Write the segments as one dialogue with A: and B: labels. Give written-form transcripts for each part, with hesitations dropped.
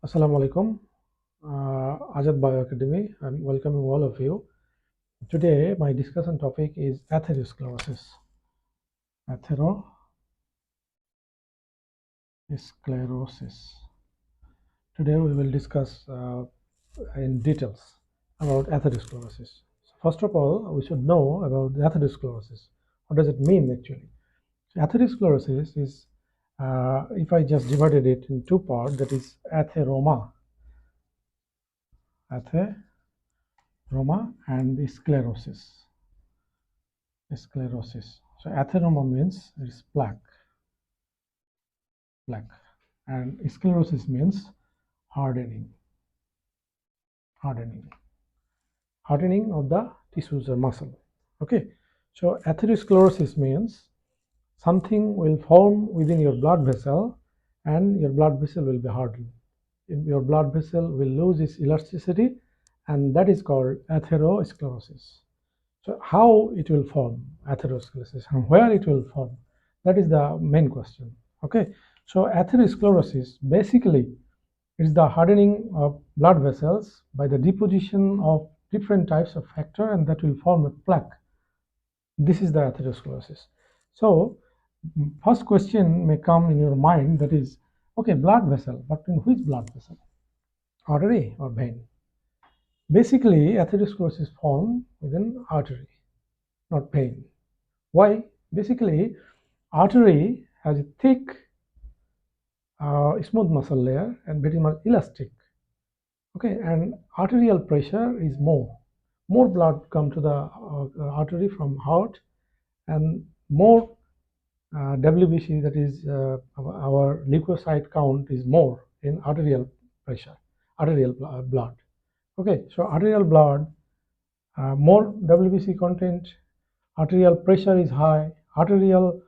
A: Assalamu alaikum. Ajad Bioacademy. I'm welcoming all of you. Today, my discussion topic is atherosclerosis. Atherosclerosis. Today, we will discuss in details about atherosclerosis. So first of all, we should know about the atherosclerosis. What does it mean actually? So atherosclerosis is, if I just divided it in two parts, that is atheroma and sclerosis. So atheroma means it's plaque, and sclerosis means hardening of the tissues or muscle. Okay, so atherosclerosis means something will form within your blood vessel, and your blood vessel will be hardened. Your blood vessel will lose its elasticity, and that is called atherosclerosis. So how it will form atherosclerosis and where it will form, that is the main question. Okay, so atherosclerosis basically is the hardening of blood vessels by the deposition of different types of factor, and that will form a plaque. This is the atherosclerosis. So first question may come in your mind, that is, okay, blood vessel, but in which blood vessel? Artery or vein? Basically, atherosclerosis form within artery, not vein. Why? Basically, artery has a thick, smooth muscle layer and very much elastic. Okay, and arterial pressure is more. More blood come to the artery from heart, and more WBC, that is our leukocyte count, is more in arterial pressure, arterial blood. Okay, so arterial blood, more WBC content, arterial pressure is high, arterial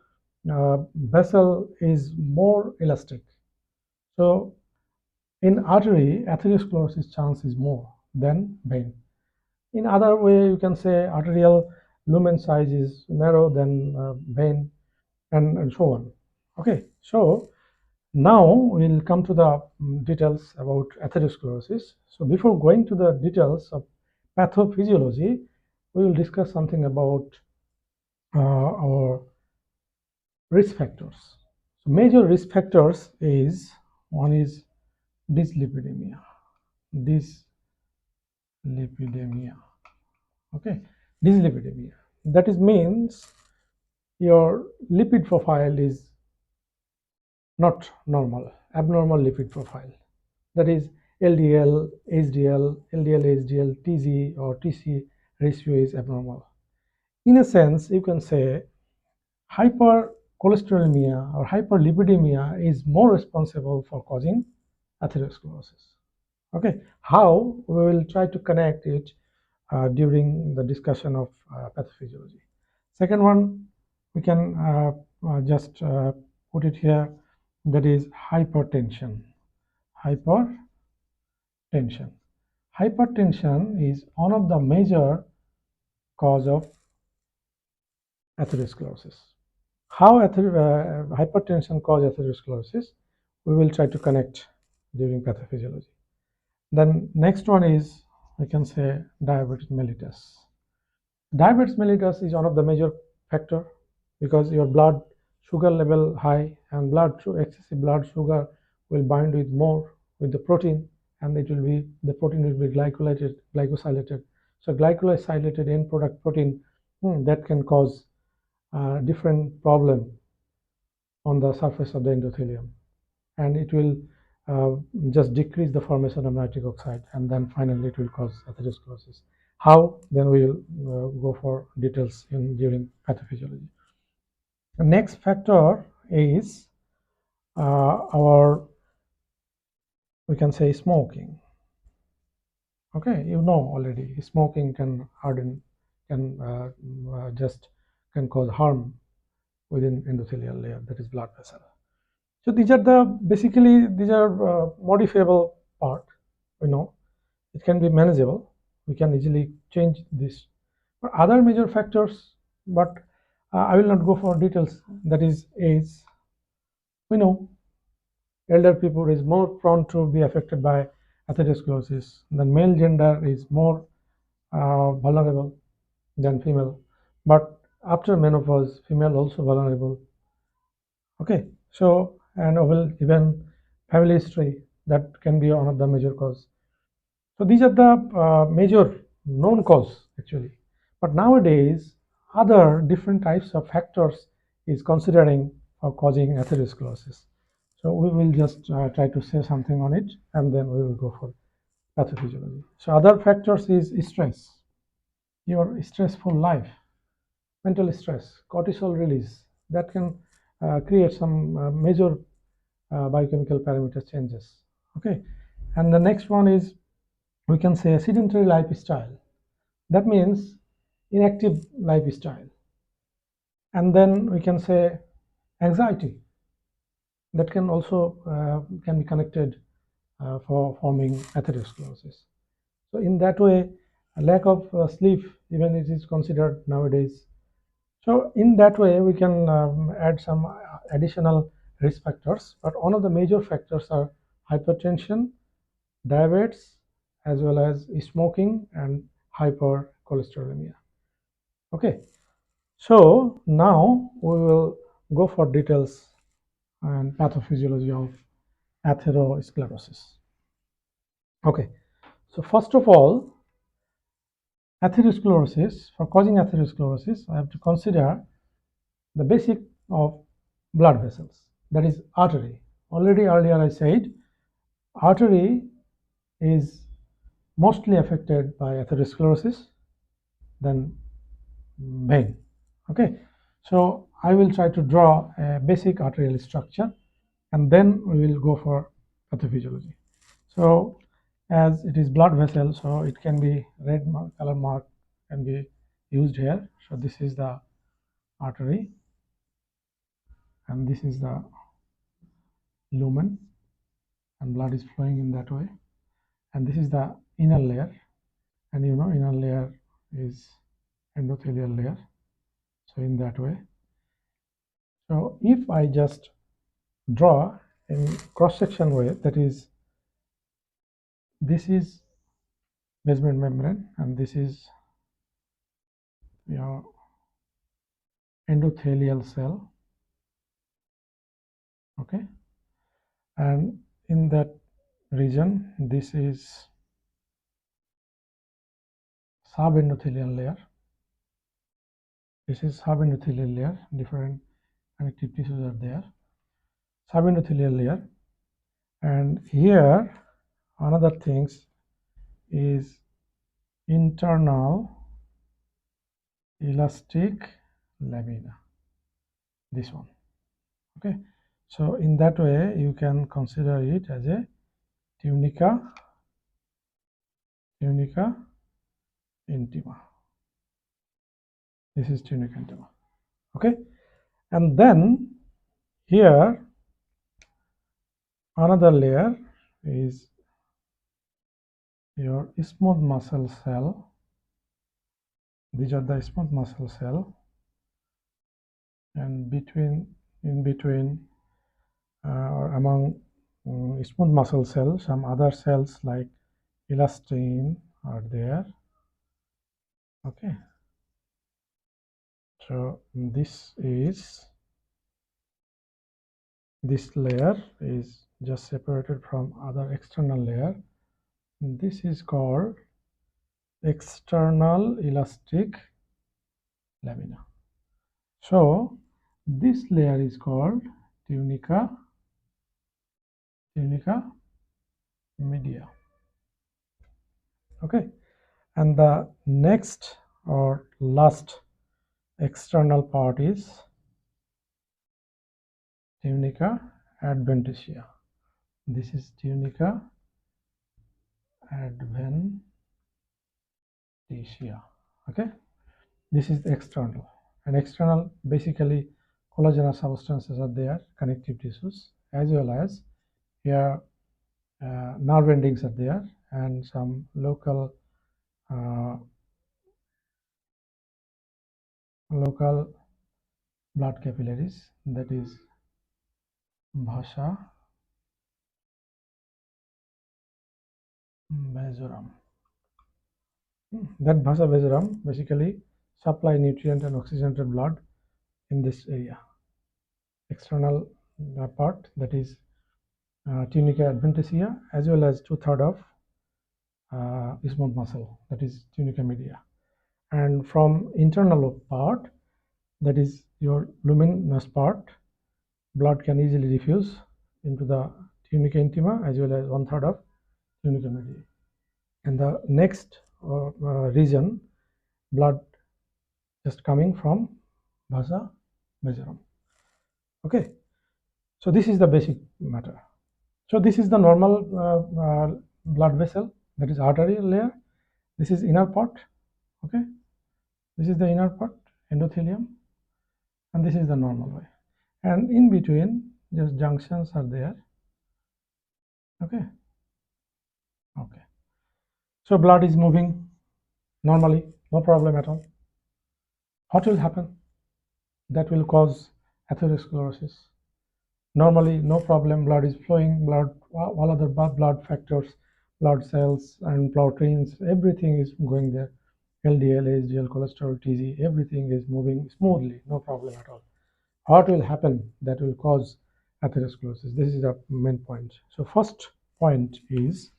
A: vessel is more elastic. So in artery, atherosclerosis chance is more than vein. In other way, you can say arterial lumen size is narrow than vein, and so on. Okay, so now we'll come to the details about atherosclerosis. So before going to the details of pathophysiology, we will discuss something about our risk factors. So major risk factors is, one is dyslipidemia. Okay, dyslipidemia. That is means your lipid profile is not normal, abnormal lipid profile. That is LDL, HDL, LDL, HDL, TG or TC ratio is abnormal. In a sense, you can say hypercholesterolemia or hyperlipidemia is more responsible for causing atherosclerosis. Okay, how? We will try to connect it during the discussion of pathophysiology. Second one, we can just put it here, that is hypertension. Hypertension is one of the major cause of atherosclerosis. How hypertension causes atherosclerosis, we will try to connect during pathophysiology. Then next one is, we can say, diabetes mellitus. Diabetes mellitus is one of the major factor, because your blood sugar level high, and excessive blood sugar will bind with more with the protein, and the protein will be glycosylated. So glycosylated end product protein, that can cause different problem on the surface of the endothelium, and it will just decrease the formation of nitric oxide, and then finally it will cause atherosclerosis. How? Then we will go for details during pathophysiology. The next factor is we can say, smoking. Okay, you know already, smoking can harden, can cause harm within endothelial layer, that is blood vessel. So these are modifiable part. It can be manageable. We can easily change this. But other major factors, but I will not go for details. That is age. We know elder people is more prone to be affected by atherosclerosis. The male gender is more vulnerable than female, but after menopause, female also vulnerable. Okay, so and well, even family history, that can be one of the major cause. So these are the major known cause actually. But nowadays, other different types of factors is considering for causing atherosclerosis. So we will just try to say something on it, and then we will go for pathophysiology. So other factors is stress, your stressful life, mental stress, cortisol release, that can create some major biochemical parameter changes. Okay, and the next one is, we can say, a sedentary lifestyle. That means inactive lifestyle. And then we can say anxiety, that can also can be connected for forming atherosclerosis. So in that way, a lack of sleep, even it is considered nowadays. So in that way, we can add some additional risk factors, but one of the major factors are hypertension, diabetes, as well as smoking and hypercholesterolemia. Okay, so now we will go for details and pathophysiology of atherosclerosis. Okay, so first of all, atherosclerosis, for causing atherosclerosis, I have to consider the basic of blood vessels, that is artery. Already earlier I said artery is mostly affected by atherosclerosis than vein. Okay, so I will try to draw a basic arterial structure, and then we will go for pathophysiology. So as it is blood vessel, so it can be red color mark can be used here. So this is the artery, and this is the lumen, and blood is flowing in that way. And this is the inner layer, and you know, inner layer is endothelial layer. So in that way, so if I just draw in cross-section way, that is, this is basement membrane, and this is your endothelial cell. Okay, and in that region, this is subendothelial layer. This is subendothelial layer, different connective tissues are there. Subendothelial layer, and here another things is internal elastic lamina, this one. Okay, so in that way you can consider it as a tunica intima. This is tunica intima. Okay, and then here another layer is your smooth muscle cell. These are the smooth muscle cell, and in between or among smooth muscle cells, some other cells like elastin are there. Okay, so this layer is just separated from other external layer. This is called external elastic lamina. So this layer is called tunica media. Okay, and the next or last external part is tunica adventitia. This is tunica adventitia. Okay, this is the external, and external basically collagenous substances are there, connective tissues, as well as here nerve endings are there, and some local blood capillaries, that is bhasha Vasorum. That vasa vasorum basically supply nutrient and oxygenated blood in this area. External part, that is tunica adventitia, as well as 2/3 of smooth muscle, that is tunica media. And from internal part, that is your luminous part, blood can easily diffuse into the tunica intima as well as 1/3 of tunica media. And the next region, blood just coming from vasa vasorum. Okay, so this is the basic matter. So this is the normal blood vessel, that is arterial layer. This is inner part. Okay, this is the inner part, endothelium, and this is the normal way. And in between, just junctions are there. Okay. Okay. So blood is moving normally, no problem at all. What will happen? That will cause atherosclerosis. Normally, no problem, blood is flowing, blood, all other blood factors, blood cells and proteins, everything is going there. LDL, HDL, cholesterol, TG, everything is moving smoothly, no problem at all. What will happen? That will cause atherosclerosis. This is the main point. So first point is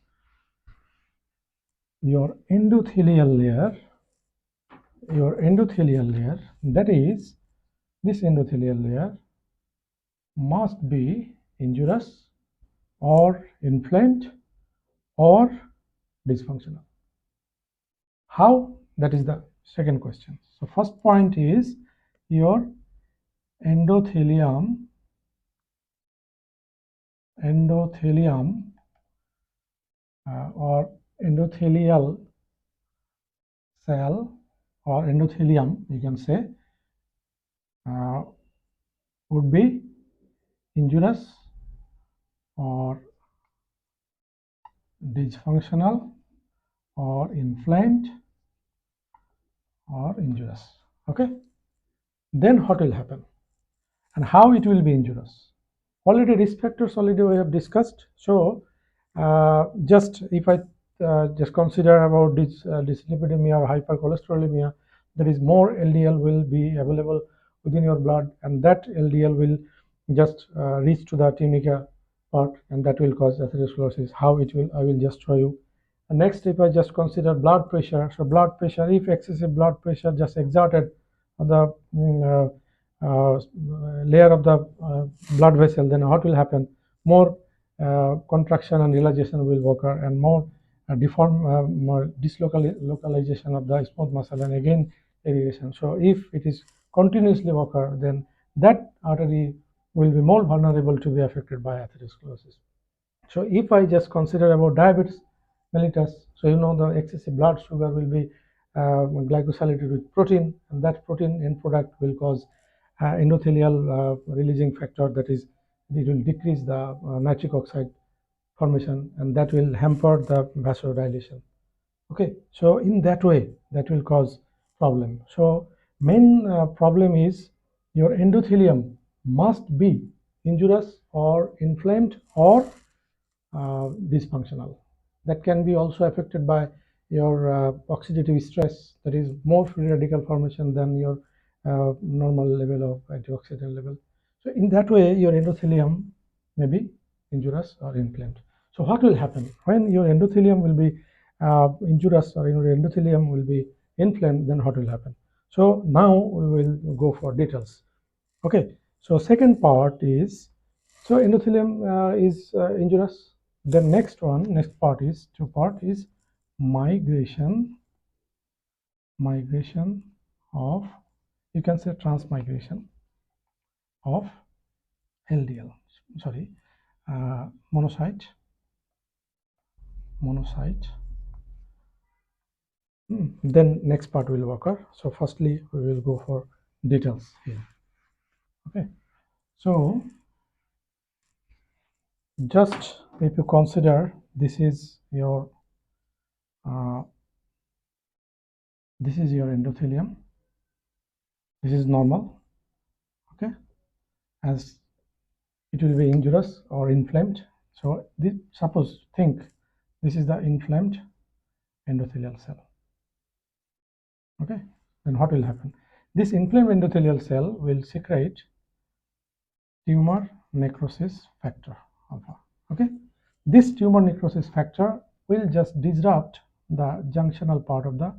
A: your endothelial layer, that is this endothelial layer must be injurious or inflamed or dysfunctional. How? That is the second question. So first point is your endothelium or endothelial cell or endothelium, you can say, would be injurious or dysfunctional or inflamed or injurious. Okay, then what will happen and how it will be injurious? Already risk factors already we have discussed. So just if I just consider about this dyslipidemia or hypercholesterolemia, there is more LDL will be available within your blood, and that LDL will just reach to the tunica part, and that will cause atherosclerosis. How it will, I will just show you. And next, if I just consider blood pressure, so blood pressure, if excessive blood pressure just exerted on the layer of the blood vessel, then what will happen? More contraction and relaxation will occur, and more more dislocalization of the smooth muscle, and again irrigation. So if it is continuously occur, then that artery will be more vulnerable to be affected by atherosclerosis. So if I just consider about diabetes mellitus, so you know the excessive blood sugar will be glycosylated with protein, and that protein end product will cause endothelial releasing factor, that is, it will decrease the nitric oxide formation, and that will hamper the vasodilation. Okay, so in that way, that will cause problem. So main problem is your endothelium must be injurious or inflamed or dysfunctional. That can be also affected by your oxidative stress, that is more free radical formation than your normal level of antioxidant level. So in that way, your endothelium may be injurious or inflamed. So what will happen when your endothelium will be injurious or your endothelium will be inflamed? Then what will happen? So now we will go for details. Okay, so second part is, so endothelium is injurious. The next part is migration of, you can say, transmigration of LDL, sorry, monocyte. Then next part will occur. So firstly, we will go for details here. Okay, so just if you consider this is your endothelium, this is normal. Okay, as it will be injurious or inflamed. So this, suppose think This is the inflamed endothelial cell. Okay, then what will happen? This inflamed endothelial cell will secrete tumor necrosis factor alpha. Okay, this tumor necrosis factor will just disrupt the junctional part of the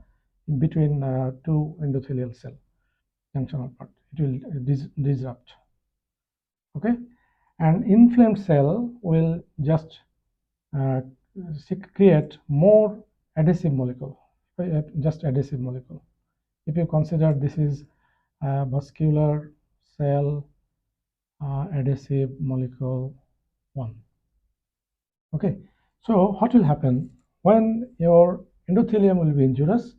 A: between two endothelial cell. Junctional part, it will disrupt. Okay, and inflamed cell will just uh, create more adhesive molecule, just adhesive molecule. If you consider this is vascular cell adhesive molecule 1. Okay, so what will happen when your endothelium will be injurious?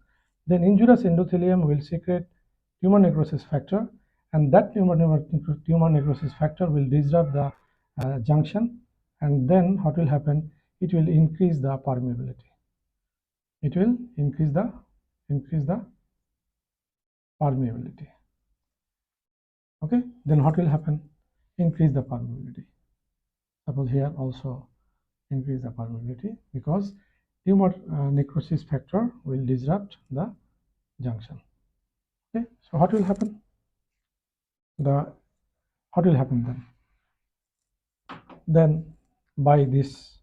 A: Then injurious endothelium will secrete tumor necrosis factor, and that tumor necrosis factor will disrupt the junction, and then what will happen? It will increase the permeability. It will increase the permeability. Okay, then what will happen? Increase the permeability. Suppose here also increase the permeability, because tumor necrosis factor will disrupt the junction. Okay, so what will happen? What will happen then? Then by this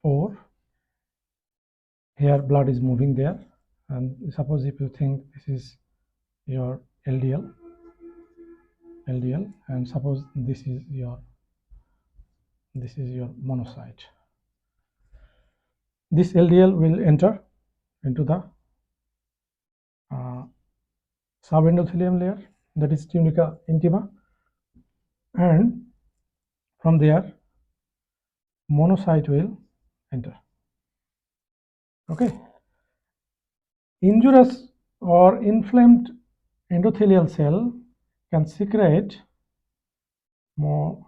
A: pore, here blood is moving there, and suppose if you think this is your LDL, and suppose this is your monocyte. This LDL will enter into the subendothelium layer, that is tunica intima, and from there monocyte will enter. Okay, injurious or inflamed endothelial cell can secrete more.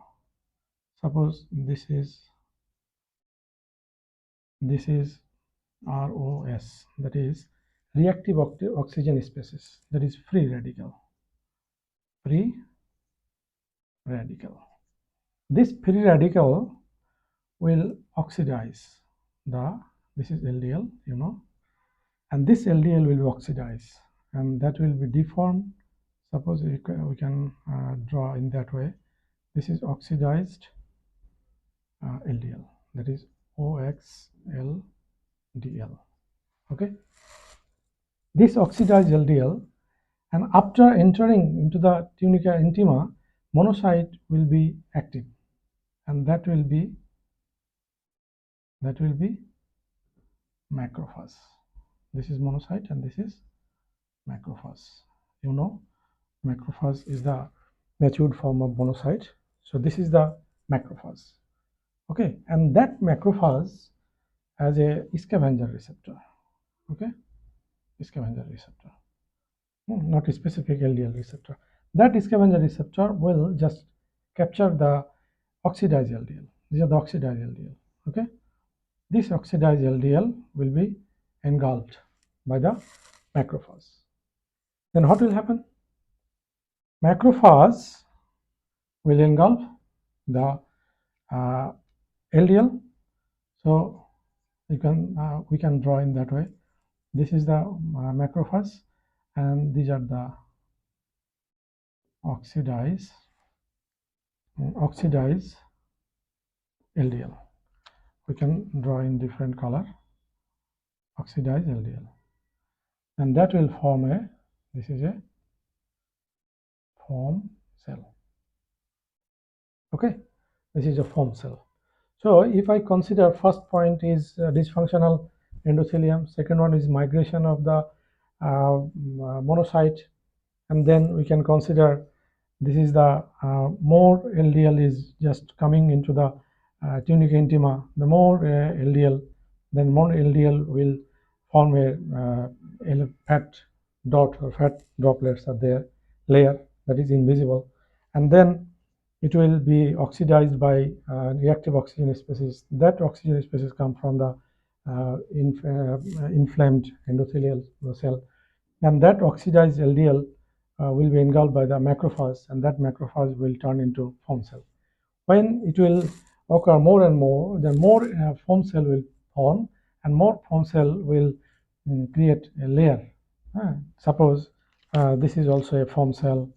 A: Suppose this is ROS, that is reactive oxygen species, that is free radical. This free radical will oxidize this is LDL, you know, and this LDL will be oxidized, and that will be deformed. Suppose we can draw in that way. This is oxidized LDL, that is OXLDL. Okay, this oxidized LDL, and after entering into the tunica intima, monocyte will be active, and that will be macrophage. This is monocyte and this is macrophage. You know, macrophage is the matured form of monocyte. So this is the macrophage. Okay, and that macrophage has a scavenger receptor. Okay, scavenger receptor, not a specific LDL receptor. That scavenger receptor will just capture the oxidized LDL. These are the oxidized LDL. Okay, this oxidized LDL will be engulfed by the macrophage. Then what will happen? Macrophage will engulf the LDL. So we can draw in that way. This is the macrophage, and these are the oxidized LDL. We can draw in different color oxidized LDL, and that will form this is a foam cell. Okay, this is a foam cell. So if I consider first point is dysfunctional endothelium, second one is migration of the monocyte, and then we can consider this is the more LDL is just coming into the tunica intima. The more LDL, then more LDL will form a fat dot or fat droplets are there layer that is invisible, and then it will be oxidized by reactive oxygen species. That oxygen species come from the inflamed endothelial cell, and that oxidized LDL will be engulfed by the macrophage, and that macrophage will turn into foam cell. When it will occur more and more, then more foam cell will form, and more foam cell will create a layer. Suppose this is also a foam cell.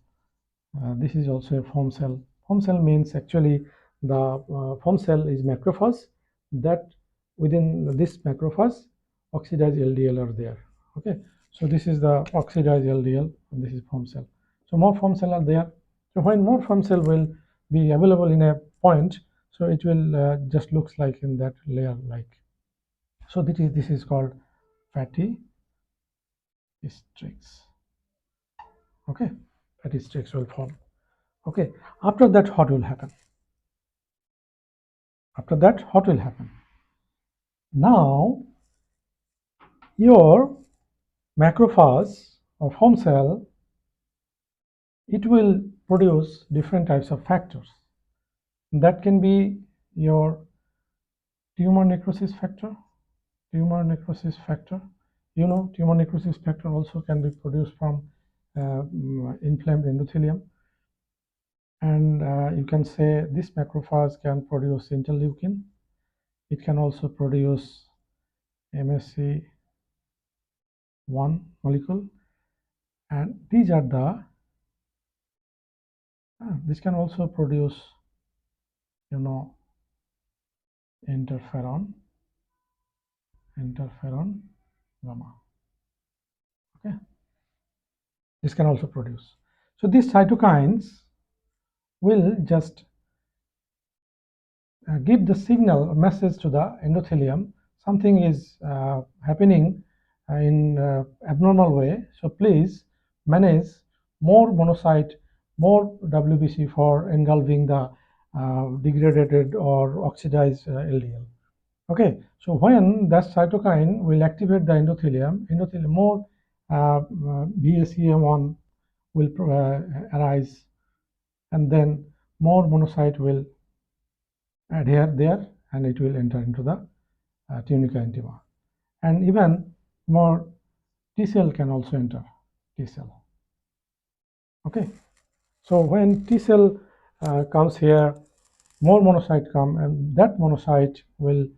A: This is also a foam cell. Foam cell means actually the foam cell is macrophage, that within this macrophage oxidized LDL are there. Okay, so this is the oxidized LDL and this is foam cell. So more foam cell are there. So when more foam cell will be available in a point, so it will just looks like in that layer like. So this is called fatty streaks. Okay, fatty streaks will form. Okay, after that what will happen? After that what will happen? Now your macrophage or foam cell, it will produce different types of factors. That can be your tumor necrosis factor. Tumor necrosis factor, you know, tumor necrosis factor also can be produced from inflamed endothelium. And you can say this macrophage can produce interleukin. It can also produce MSC1 molecule, and these are the this can also produce, you know, interferon gamma. Okay, this can also produce. So these cytokines will just give the signal or message to the endothelium something is happening in abnormal way, so please manage more monocyte, more WBC for engulfing the degraded or oxidized LDL. Okay, so when that cytokine will activate the endothelium, more BACM1 will arise, and then more monocyte will adhere there, and it will enter into the tunica intima, and even more T cell can also enter. T cell. Okay, so when T cell comes here, more monocyte come, and that monocyte will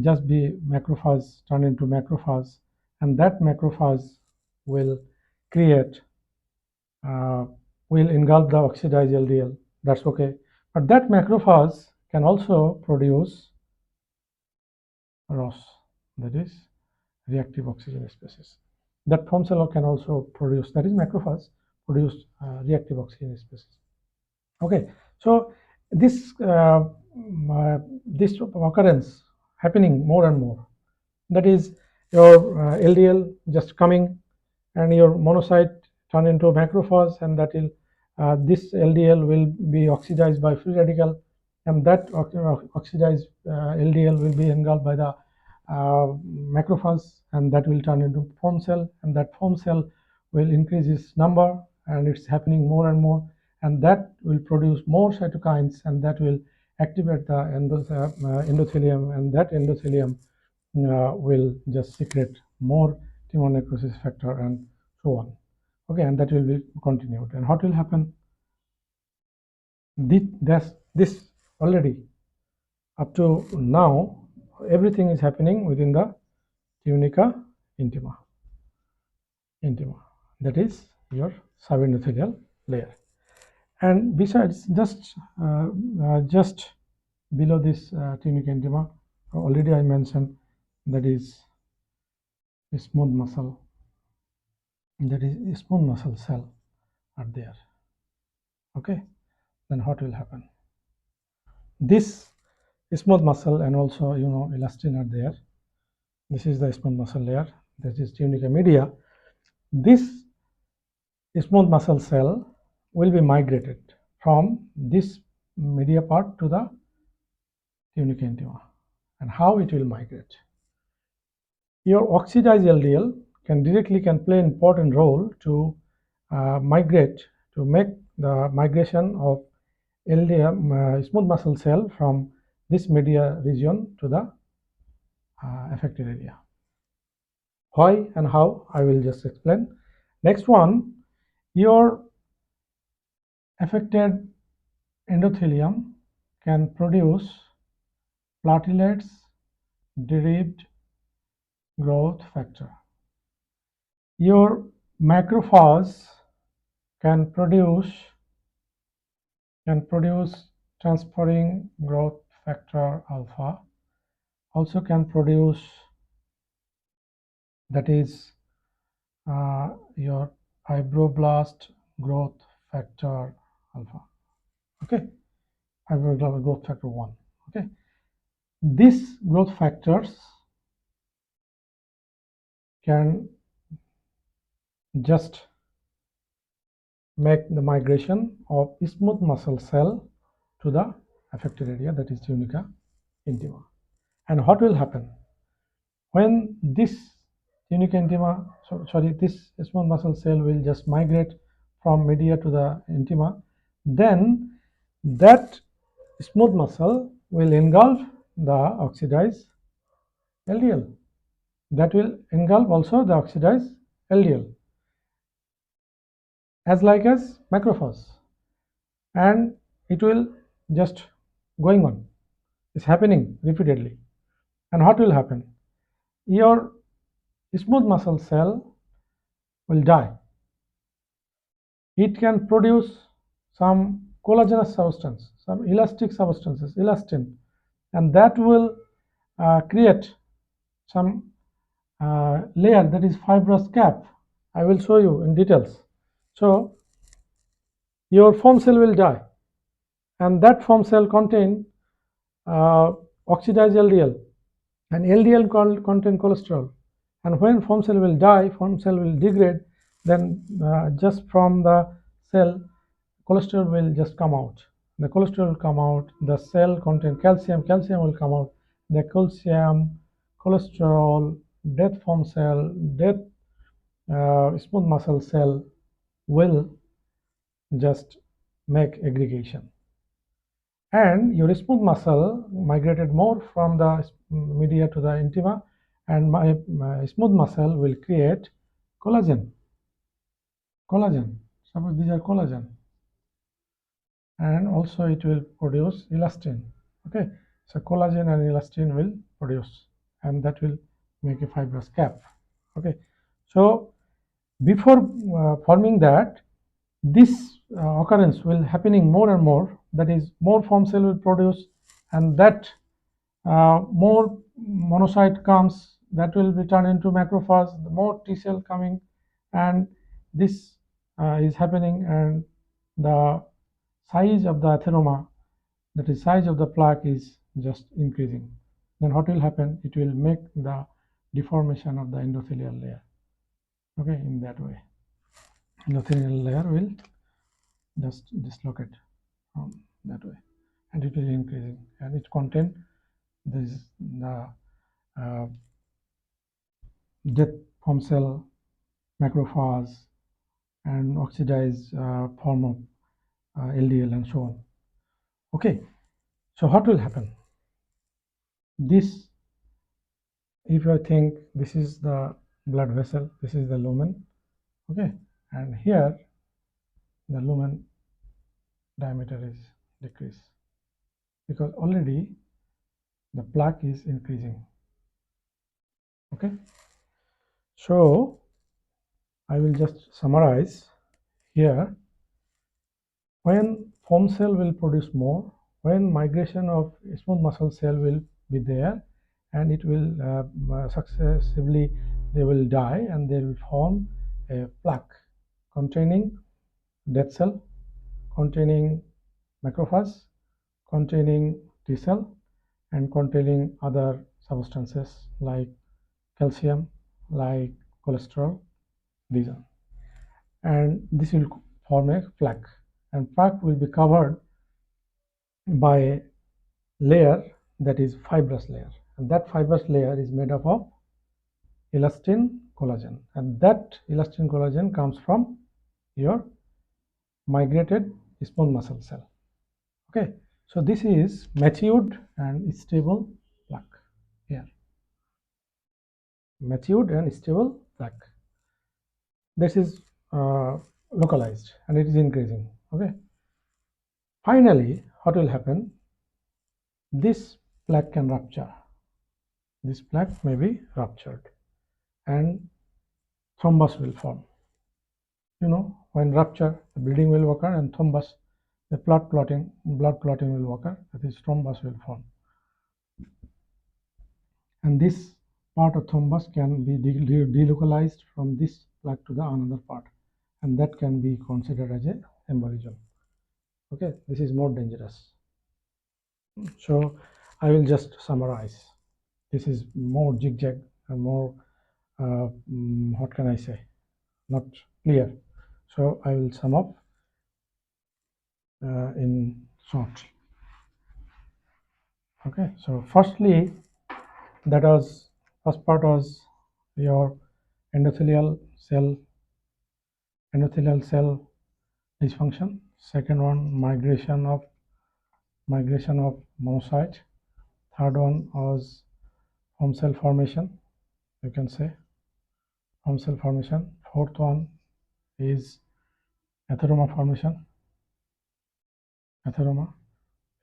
A: just be macrophage, turn into macrophage, and that macrophage will create will engulf the oxidized LDL. That's okay, but that macrophage can also produce ROS, that is reactive oxygen species. That foam cell can also produce, that is macrophage, produce reactive oxygen species. Okay, so this this occurrence happening more and more. That is your LDL just coming, and your monocyte turn into macrophage, and that will this LDL will be oxidized by free radical, and that oxidized LDL will be engulfed by the macrophage, and that will turn into foam cell, and that foam cell will increase its number, and it's happening more and more, and that will produce more cytokines, and that will activate the endothelium, and that endothelium will just secrete more tumor necrosis factor and so on. Okay, and that will be continued. And what will happen? This already up to now, everything is happening within the tunica intima. That is your subendothelial layer. And besides, just below this tunica intima, already I mentioned, that is a smooth muscle. That is a smooth muscle cell are there. Okay, then what will happen? This smooth muscle and also, you know, elastin are there. This is the smooth muscle layer. That is tunica media. This smooth muscle cell will be migrated from this media part to the tunica intima. And how it will migrate? Your oxidized LDL can play an important role to migrate, to make the migration of LDL smooth muscle cell from this media region to the affected area. Why and how, I will just explain. Next one, your affected endothelium can produce platelets derived growth factor. Your macrophage can produce transferring growth factor alpha, also can produce, that is your fibroblast growth factor alpha. Okay, fibroblast growth factor 1. Okay, these growth factors can just make the migration of smooth muscle cell to the affected area, that is tunica intima. And what will happen when this tunica intima, this smooth muscle cell will just migrate from media to the intima, then that smooth muscle will engulf the oxidized LDL. That will engulf also the oxidized LDL, as like as macrophage, and it will just going on. It's happening repeatedly. And what will happen? Your smooth muscle cell will die. It can produce some collagenous substance, some elastic substances, elastin, and that will create some layer, that is fibrous cap. I will show you in details. So your foam cell will die, and that foam cell contain oxidized LDL, and LDL contain cholesterol. And when foam cell will die, foam cell will degrade, then just from the cell, cholesterol will just come out. The cholesterol will come out, the cell contain calcium will come out. The calcium, cholesterol, dead foam cell, dead smooth muscle cell will just make aggregation. And your smooth muscle migrated more from the media to the intima, and my smooth muscle will create collagen. Suppose these are collagen, and also it will produce elastin. Okay, so collagen and elastin will produce, and that will make a fibrous cap. Okay, so before forming that, this occurrence will happening more and more, that is more foam cell will produce, and that more monocyte comes, that will be turned into macrophage, the more T cell coming, and this is happening, and the size of the atheroma, that is size of the plaque, is just increasing. Then what will happen? It will make the deformation of the endothelial layer. Okay, in that way endothelial layer will just dislocate that way, and it is increasing, and it contain this the death foam cell, macrophage, and oxidized form of LDL, and so on. Okay, so what will happen? This, if you think this is the blood vessel, this is the lumen. Okay, and here the lumen diameter is decreased because already the plaque is increasing. Okay, so I will just summarize here. When foam cell will produce more, when migration of smooth muscle cell will be there, and it will successively, they will die, and they will form a plaque containing dead cell, containing macrophage, containing T cell, and containing other substances like calcium, like cholesterol, these are, and this will form a plaque, and plaque will be covered by a layer, that is fibrous layer, and that fibrous layer is made up of elastin, collagen, and that elastin collagen comes from your migrated smooth muscle cell. Okay, so this is matured and stable plaque here, matured and stable plaque. This is localized, and it is increasing. Okay, finally what will happen? This plaque can rupture. This plaque may be ruptured and thrombus will form. When rupture, the bleeding will occur, and thrombus, the blood clotting will occur, that is thrombus will form. And this part of thrombus can be delocalized from this plaque to the another part, and that can be considered as a embolism. Okay, this is more dangerous. So I will just summarize. This is more zigzag and more what can I say, not clear. So I will sum up in short. Okay, so firstly, first part was your endothelial cell dysfunction. Second one, migration of monocyte. Third one was foam cell formation, you can say foam cell formation. Fourth one is atheroma formation,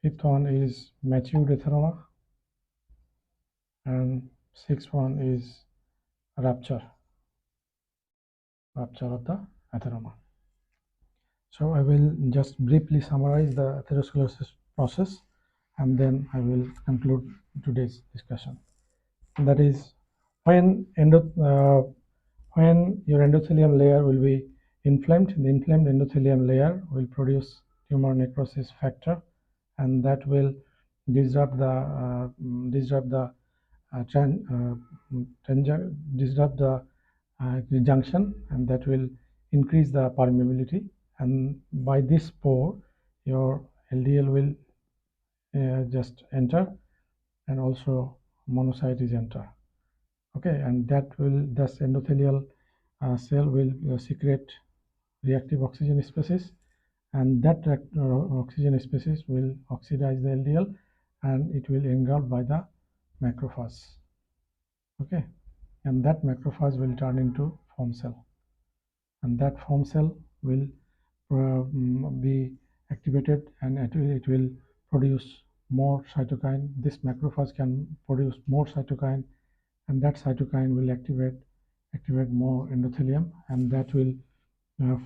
A: Fifth one is matured atheroma, and sixth one is rupture of the atheroma. So I will just briefly summarize the atherosclerosis process, and then I will conclude today's discussion. That is, when your endothelium layer will be inflamed, the inflamed endothelium layer will produce tumor necrosis factor, and that will disrupt the junction, and that will increase the permeability, and by this pore your LDL will just enter, and also monocyte is enter. Okay, and this endothelial cell will secrete reactive oxygen species, and that oxygen species will oxidize the LDL, and it will engulfed by the macrophage. Okay, and that macrophage will turn into foam cell, and that foam cell will be activated, and it will produce more cytokine. This macrophage can produce more cytokine, and that cytokine will activate more endothelium, and that will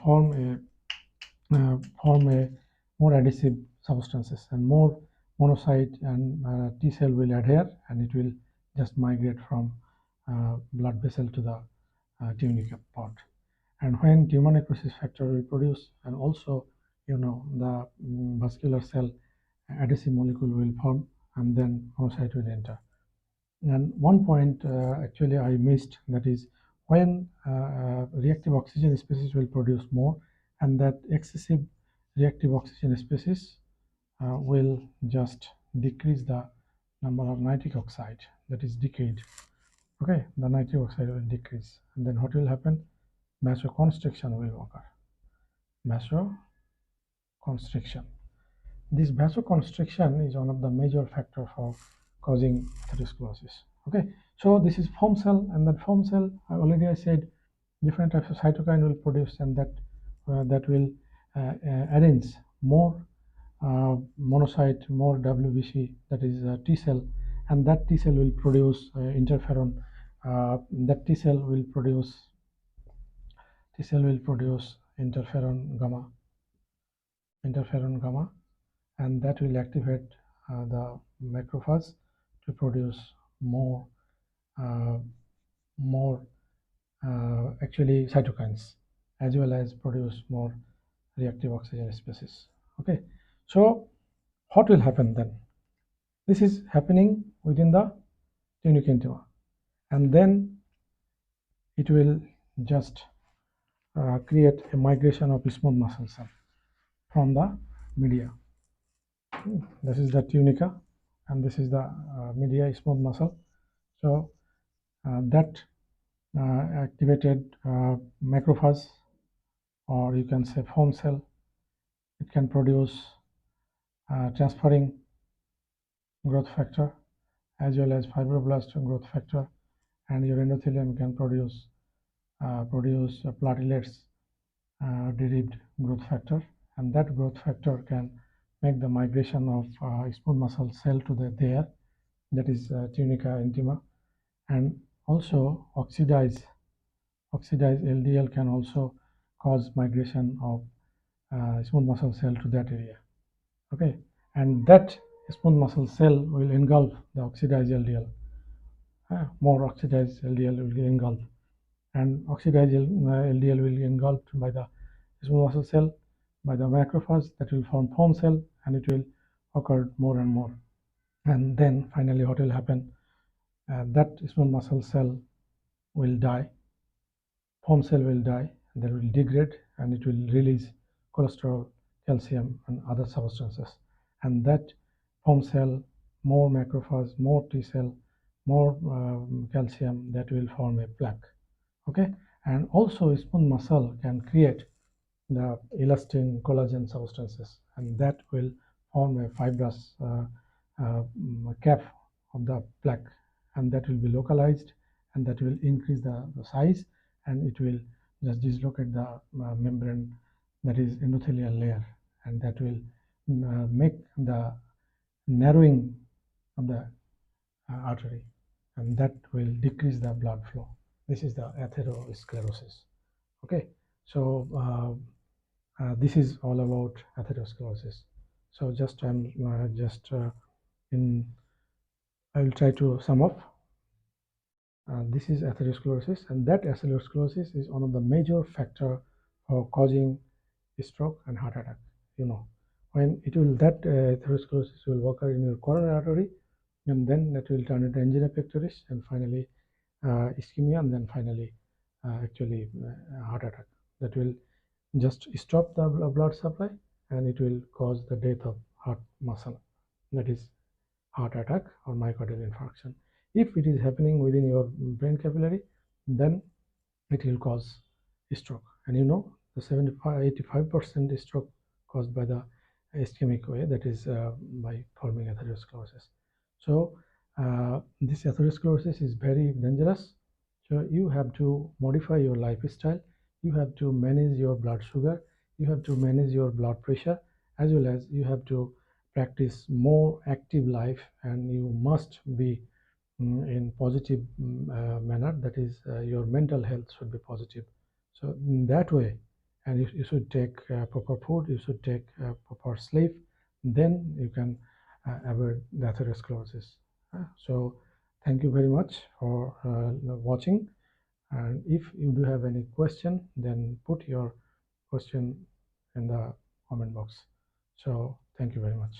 A: form a more adhesive substances, and more monocyte and T cell will adhere, and it will just migrate from blood vessel to the tunica part. And when tumor necrosis factor will produce, and also the vascular cell adhesive molecule will form, and then monocyte will enter. And one point actually I missed, that is when reactive oxygen species will produce more, and that excessive reactive oxygen species will just decrease the number of nitric oxide, that is decayed. Okay, the nitric oxide will decrease, and then what will happen? Vasoconstriction will occur. Vasoconstriction. This vasoconstriction is one of the major factors for causing atherosclerosis. Okay, so this is foam cell, and that foam cell, I said, different types of cytokine will produce, and that will arrange more monocyte, more WBC, that is T cell, and that T cell will produce interferon. That T cell will produce interferon gamma, and that will activate the macrophage to produce more actually cytokines, as well as produce more reactive oxygen species. Okay, so what will happen then? This is happening within the tunica intima, and then it will just create a migration of smooth muscle cell from the media. This is the tunica, and this is the media smooth muscle. So that activated macrophage, or you can say foam cell, it can produce transferring growth factor as well as fibroblast growth factor, and your endothelium can produce platelets derived growth factor, and that growth factor can make the migration of smooth muscle cell to there, that is tunica intima, and also oxidized LDL can also cause migration of smooth muscle cell to that area. Okay, and that smooth muscle cell will engulf the oxidized LDL. More oxidized LDL will get engulfed, and oxidized LDL will be engulfed by the smooth muscle cell, by the macrophage that will form foam cell, and it will occur more and more. And then finally, what will happen? That smooth muscle cell will die, foam cell will die, and that will degrade, and it will release cholesterol, calcium, and other substances. And that foam cell, more macrophage, more T cell, more calcium, that will form a plaque. Okay, and also smooth muscle can create the elastin collagen substances, and that will form a fibrous cap of the plaque, and that will be localized, and that will increase the size, and it will just dislocate the membrane, that is endothelial layer, and that will make the narrowing of the artery, and that will decrease the blood flow. This is the atherosclerosis. Okay, so this is all about atherosclerosis. So just in I will try to sum up. This is atherosclerosis, and that atherosclerosis is one of the major factor for causing stroke and heart attack. You know, when it will that atherosclerosis will occur in your coronary artery, and then that will turn into angina pectoris, and finally ischemia, and then finally actually heart attack. That will just stop the blood supply, and it will cause the death of heart muscle, that is heart attack or myocardial infarction. If it is happening within your brain capillary, then it will cause stroke. And you know, the 85% stroke caused by the ischemic way, that is by forming atherosclerosis. So this atherosclerosis is very dangerous. So you have to modify your lifestyle. You have to manage your blood sugar. You have to manage your blood pressure, as well as you have to practice more active life, and you must be in positive manner, that is your mental health should be positive. So in that way, and you should take proper food, you should take proper sleep, then you can avoid the atherosclerosis. So thank you very much for watching, and if you do have any question, then put your question in the comment box. So thank you very much.